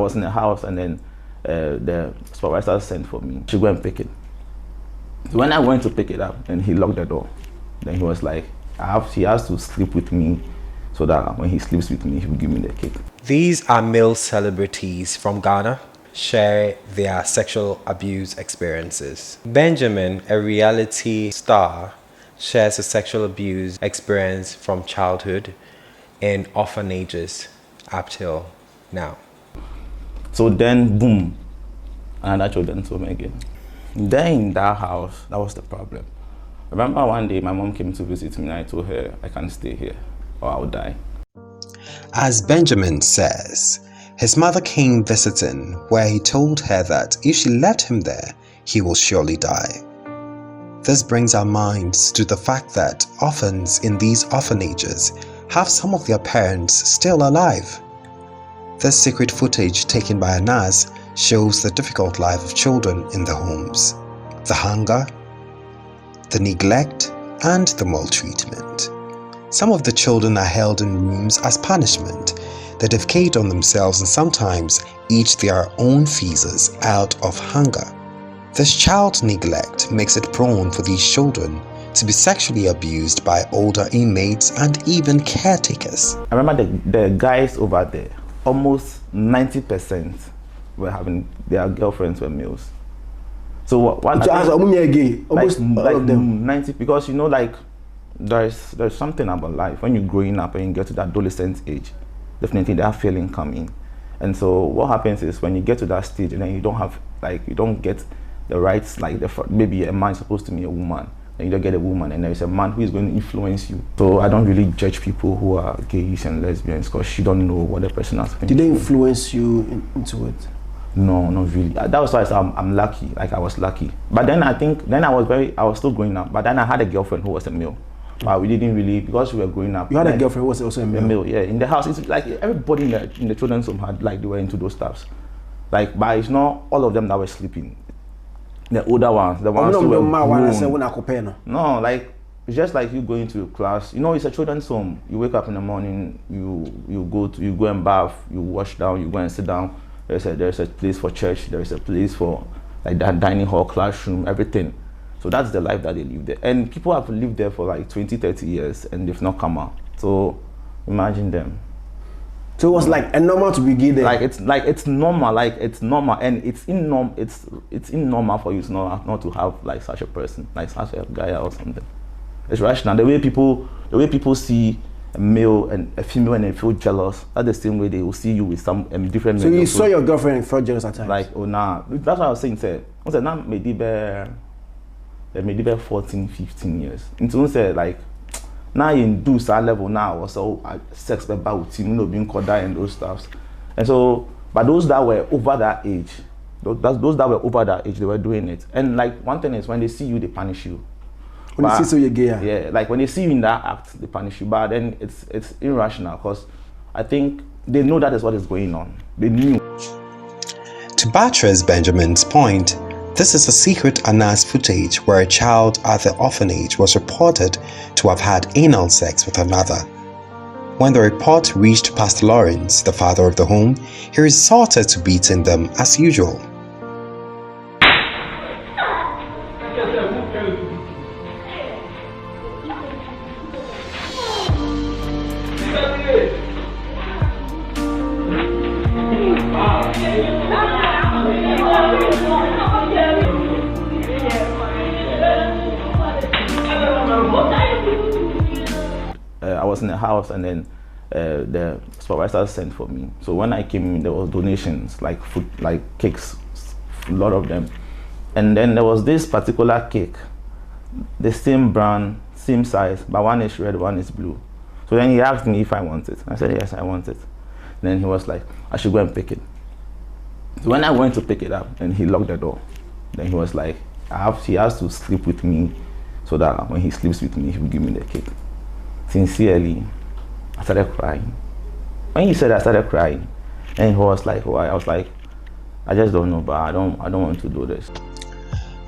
was in the house, and then the supervisor sent for me to go and pick it. So when I went to pick it up, and he locked the door, then he was like, he has to sleep with me, so that when he sleeps with me, he will give me the cake. These are male celebrities from Ghana share their sexual abuse experiences. Benjamin, a reality star, shares a sexual abuse experience from childhood in orphanages up till now. So then, boom, another children told me again. Then in that house, that was the problem. I remember one day my mom came to visit me and I told her, I can't stay here or I'll die. As Benjamin says, his mother came visiting where he told her that if she left him there, he will surely die. This brings our minds to the fact that orphans in these orphanages have some of their parents still alive. This secret footage taken by a nurse shows the difficult life of children in the homes, the hunger, the neglect, and the maltreatment. Some of the children are held in rooms as punishment. They defecate on themselves and sometimes eat their own feces out of hunger. This child neglect makes it prone for these children to be sexually abused by older inmates and even caretakers. I remember the guys over there, almost 90% were having their girlfriends were males. So almost like 90, because you know, like there's something about life when you're growing up and you get to that adolescent age, definitely that feeling coming. And so what happens is when you get to that stage and then you don't get the rights, like maybe a man is supposed to be a woman, and you don't get a woman, and there's a man who is going to influence you. So I don't really judge people who are gays and lesbians because you don't know what the person has been. Did they influence you into it? No, not really. That was why I said I'm lucky. Like I was lucky. But then I think I was still growing up. But then I had a girlfriend who was a male. But we didn't really, because we were growing up. You had a girlfriend who was also a male? A male, yeah. In the house, it's like everybody in the children's home had, like, they were into those stuffs. Like, but it's not all of them that were sleeping. The older ones, the ones who were grown. No, like, it's just like you going to class. You know, it's a children's home. You wake up in the morning, you go and bath, you wash down, you go and sit down. There's a place for church, there's a place for like that dining hall, classroom, everything. So that's the life that they live there. And people have lived there for like 20, 30 years and they've not come out. So imagine them. So it was like a normal to be gay there. It's normal, and it's normal for you to not to have like such a person, like such a guy or something. It's rational. The way people see a male and a female and they feel jealous, that's the same way they will see you with some different. So you saw your girlfriend and felt jealous at times? Like, oh nah, that's what I was saying. I said, now maybe 14, 15 years. Until say like, now you do that level now, also sex about you know being called that and those stuffs. And so, but those that were over that age, those that were over that age, they were doing it. And like one thing is when they see you, they punish you. When they see so you're gay. Yeah, like when they see you in that act, they punish you. But then it's irrational because I think they know that is what is going on. They knew. To buttress Benjamin's point, this is a secret announced footage where a child at the orphanage was reported to have had anal sex with another. When the report reached Pastor Lawrence, the father of the home, he resorted to beating them as usual. I was in the house and then the supervisor sent for me. So when I came in, there was donations, like food, like cakes, a lot of them. And then there was this particular cake, the same brand, same size, but one is red, one is blue. So then he asked me if I want it. I said, yes, I want it. Then he was like, I should go and pick it. So when I went to pick it up and he locked the door, then he was like, he has to sleep with me so that when he sleeps with me, he will give me the cake. Sincerely, I started crying. When he said I started crying, and he was like, why? I was like, I just don't know, but I don't want to do this.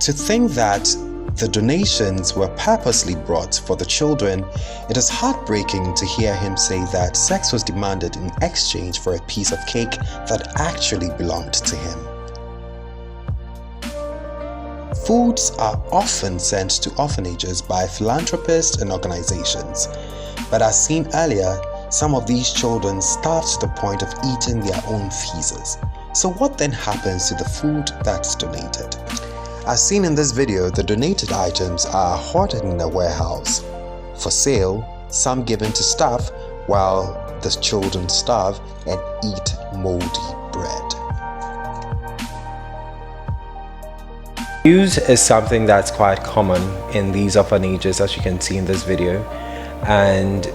To think that The donations were purposely brought for the children. It is heartbreaking to hear him say that sex was demanded in exchange for a piece of cake that actually belonged to him. Foods are often sent to orphanages by philanthropists and organizations, but as seen earlier, some of these children starve to the point of eating their own feces. So what then happens to the food that's donated? As seen in this video, the donated items are hoarded in a warehouse for sale, some given to staff while the children starve and eat moldy bread. Abuse is something that's quite common in these orphanages, as you can see in this video, and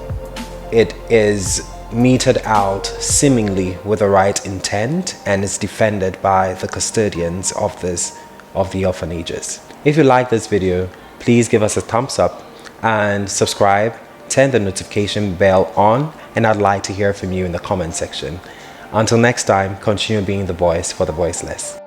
it is meted out seemingly with the right intent and is defended by the custodians of the orphanages. If you like this video, please give us a thumbs up and subscribe, turn the notification bell on, and I'd like to hear from you in the comment section. Until next time, continue being the voice for the voiceless.